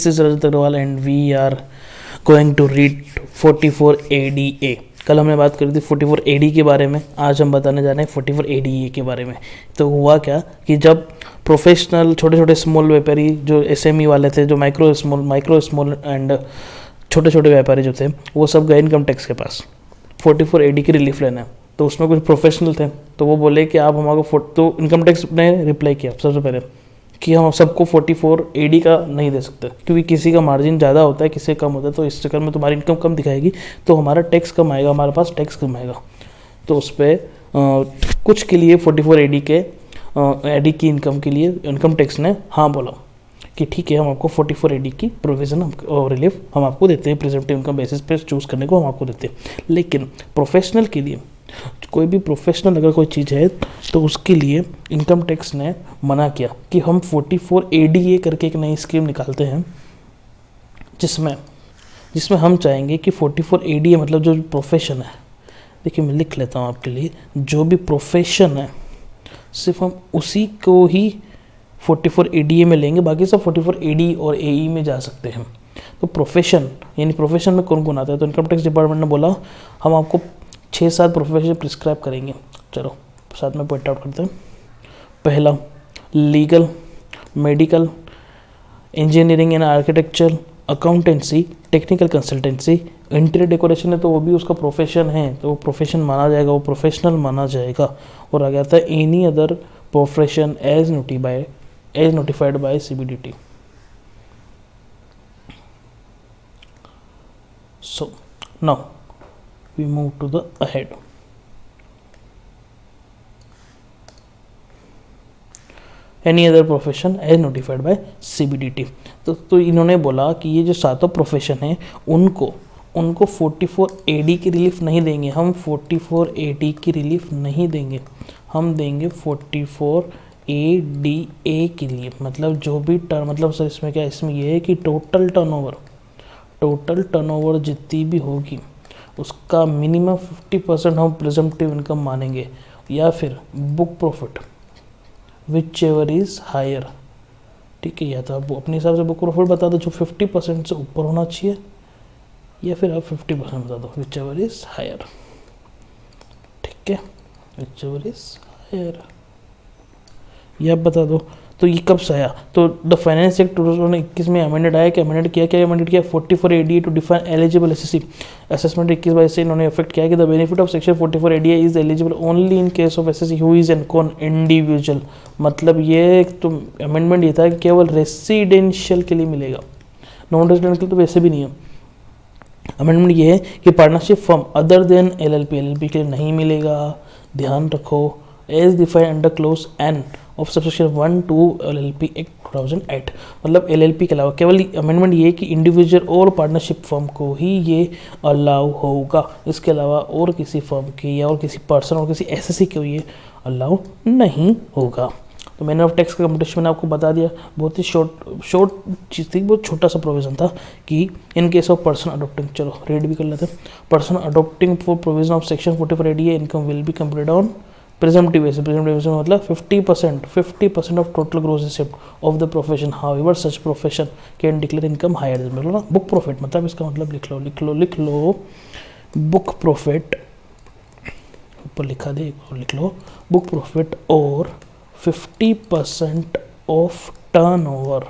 This is Rajat Agrawal and we are going to read 44 ADA। कल हमने बात करी थी 44 AD के बारे में, आज हम बताने जा रहे हैं 44 ADA के बारे में। तो हुआ क्या कि जब प्रोफेशनल छोटे छोटे स्मॉल व्यापारी जो SME वाले थे, जो माइक्रो स्मॉल एंड छोटे छोटे व्यापारी जो थे, वो सब गए इनकम टैक्स के पास 44 AD की रिलीफ लेना। तो उसमें कुछ प्रोफेशनल थे, तो वो बोले कि आप हमारे तो इनकम टैक्स ने रिप्लाई किया सबसे पहले कि हम सबको 44 AD का नहीं दे सकते, क्योंकि किसी का मार्जिन ज़्यादा होता है, किसी का कम होता है, तो इस चक्कर में तुम्हारी इनकम कम दिखाएगी तो हमारा टैक्स कम आएगा, हमारे पास टैक्स कम आएगा। तो उस पर कुछ के लिए 44 AD के AD की इनकम के लिए इनकम टैक्स ने हाँ बोला कि ठीक है, हम आपको 44 AD की प्रोविज़न और रिलीफ हम आपको देते हैं, प्रिजम्पटिव इनकम बेसिस पे चूज़ करने को हम आपको देते हैं। लेकिन प्रोफेशनल के लिए, कोई भी प्रोफेशनल अगर कोई चीज़ है तो उसके लिए इनकम टैक्स ने मना किया कि हम 44 ADA करके एक नई स्कीम निकालते हैं, जिसमें हम चाहेंगे कि 44 ADA मतलब जो प्रोफेशन है, देखिए मैं लिख लेता हूँ आपके लिए, जो भी प्रोफेशन है सिर्फ हम उसी को ही 44 ADA में लेंगे, बाकी सब 44 AD और AE में जा सकते हैं। तो प्रोफेशन यानी प्रोफेशन में कौन कौन आता है, तो इनकम टैक्स डिपार्टमेंट ने बोला हम आपको 6-7 प्रोफेशन प्रिस्क्राइब करेंगे। चलो साथ में पॉइंट आउट करते हैं। पहला legal, medical, engineering and architecture, accountancy, technical consultancy, interior decoration है तो वो भी उसका प्रोफेशन है, तो वो प्रोफेशन माना जाएगा, वो प्रोफेशनल माना जाएगा। और आ जाता है any other profession as notified by CBDT। So now we move to the ahead। Any other profession as notified by CBDT। तो इन्होंने बोला कि ये जो सातों प्रोफेशन हैं उनको 44 AD की रिलीफ नहीं देंगे, हम 44 AD की रिलीफ नहीं देंगे, हम देंगे 44 ADA की लिए। मतलब जो भी मतलब सर इसमें क्या, इसमें ये है कि टोटल टर्नओवर जितनी भी होगी उसका मिनिमम 50% हम प्रिजम्पटिव इनकम मानेंगे, या फिर book profit whichever is higher. ठीक है, या तो आप अपने हिसाब से बुक प्रॉफिट बता दो जो 50% से ऊपर होना चाहिए, या फिर आप 50% बता दो विच एवर इज़ हायर। ठीक है, विच एवर इज़ हायर ये आप बता दो। तो ये कब से आया, तो द फाइनेंस एक्ट 2021 में अमेंडेड आया कि अमेंडेड किया 44 ADA to define eligible SSC assessment 21 से इन्होंने इफेक्ट किया कि the benefit of section 44 ADA is eligible only in case of SSC who is an कौन इंडिविजुअल। मतलब ये तो अमेंडमेंट ये था कि केवल रेसिडेंशियल के लिए मिलेगा, नॉन रेजिडेंट के लिए तो वैसे भी नहीं है। अमेंडमेंट ये है कि partnership firm other than LLP के लिए नहीं मिलेगा, ध्यान रखो, as defined under clause N of subsection 1 to LLP act 2008। मतलब LLP के अलावा केवल अमेंडमेंट ये है कि इंडिविजुअल और पार्टनरशिप फर्म को ही ये अलाउ होगा, इसके अलावा और किसी फर्म के या और किसी पर्सन और किसी SSC को ये अलाउ नहीं होगा। तो मैंने ऑफ टैक्स का कंपटीशन मैंने आपको बता दिया, बहुत ही शॉर्ट चीज़ थी, बहुत छोटा सा प्रोविज़न था कि in case of person adopting, चलो रीड भी कर लेते हैं। Person adopting for provision of section 44 ADA income will be completed on presumptive basis मतलब 50% of total gross receipt of the profession. However such profession can declare income higher than ना book profit. मतलब इसका मतलब लिख लो book profit, ऊपर लिखा दे, लिख लो book profit और 50% of turnover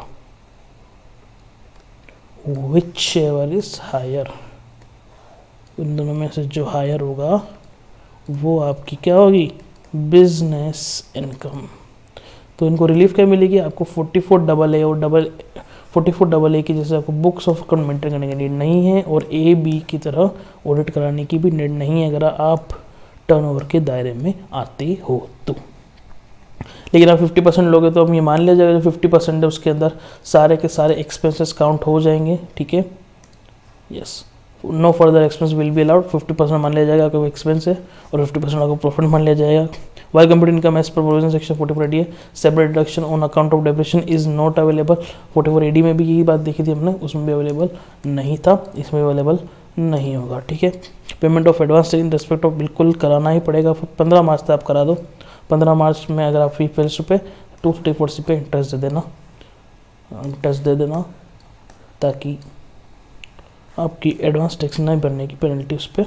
whichever is higher. इन दोनों में से जो हायर होगा वो आपकी क्या होगी, बिजनेस इनकम। तो इनको रिलीफ क्या मिलेगी, आपको 44 AA और 44 AA की जैसे आपको बुक्स ऑफ अकाउंट मेंटेन करने की नीड नहीं है, और AB की तरह ऑडिट कराने की भी नीड नहीं है अगर आप टर्नओवर के दायरे में आते हो तो। लेकिन आप 50% लोगे तो हम ये मान लिया जाएगा जो 50% है उसके अंदर सारे के सारे एक्सपेंसेस काउंट हो जाएंगे। ठीक है, yes, no further expense will be allowed. 50% मान लिया जाएगा आपका एक्सपेंस है और 50% आपको प्रॉफिट मान लिया जाएगा। While computer income as per provision section 44 ADA separate deduction on account of depreciation is not available. 44 AD में भी यही बात देखी थी हमने, उसमें भी अवेलेबल नहीं था, इसमें अवेलेबल नहीं होगा। ठीक है, payment of advance in respect of बिल्कुल कराना ही पड़ेगा, 15 मार्च तक आप करा दो। 15 मार्च में अगर आप फी पे 234 पे इंटरेस्ट दे देना, ताकि आपकी एडवांस टैक्स नहीं भरने की पेनल्टी उस पर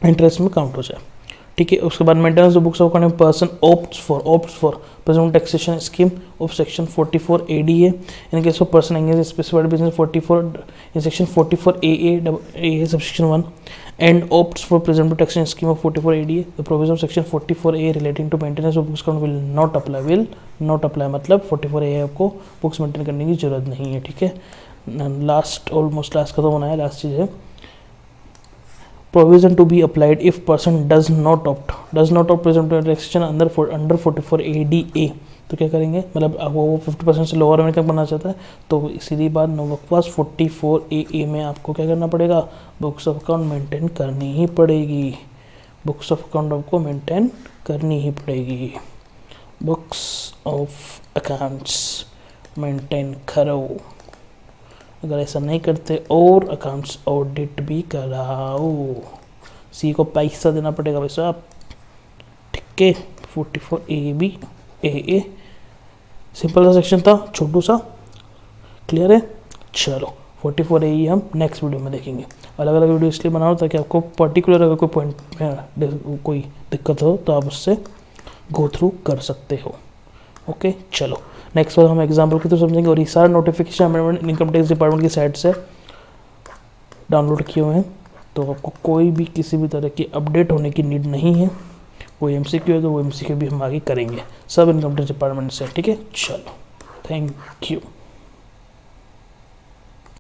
इंटरेस्ट में काउंट हो जाए। ठीक है, उसके बाद maintenance of books of account person opts for present taxation scheme of section 44 ADA in case of person engage specified business 44 in section 44 AA subsection 1 and opts for present taxation scheme of 44 ADA. The provision of section 44A relating to maintenance of books account will not apply मतलब 44A आपको books maintain करने की जरूरत नहीं है। ठीक है, last almost last खत्म होना है, लास्ट चीज़ है provision to be applied if person does not opt present taxation under 44 ADA। तो क्या करेंगे, मतलब वो 50% से लोअर इनकम बनना चाहता है तो सीधी बात नो बकवास 44 AA में आपको क्या करना पड़ेगा, बुक्स ऑफ अकाउंट मेंटेन करनी ही पड़ेगी। बुक्स ऑफ अकाउंट आपको मेंटेन करनी ही पड़ेगी। बुक्स ऑफ अकाउंट्स मेंटेन करो, अगर ऐसा नहीं करते और अकाउंट्स ऑडिट भी कराओ, सी को पैसा देना पड़ेगा भाई साहब। ठीक है, 44 AB AA सिंपल सा सेक्शन था, छोटू सा, क्लियर है। चलो 44 AE हम नेक्स्ट वीडियो में देखेंगे। अलग अलग वीडियो इसलिए बना रहा हूँ ताकि आपको पर्टिकुलर अगर कोई पॉइंट में कोई दिक्कत हो तो आप उससे गो थ्रू कर सकते हो। ओके, चलो नेक्स्ट बार हम एग्जाम्पल के थ्रू समझेंगे। और ये सारा notification amendment income tax department की साइट से डाउनलोड किए हुए हैं, तो आपको कोई भी किसी भी तरह की अपडेट होने की नीड नहीं है। कोई MCQ है तो वो MCQ भी हम आगे करेंगे, सब इनकम टैक्स डिपार्टमेंट से। ठीक है, चलो थैंक यू।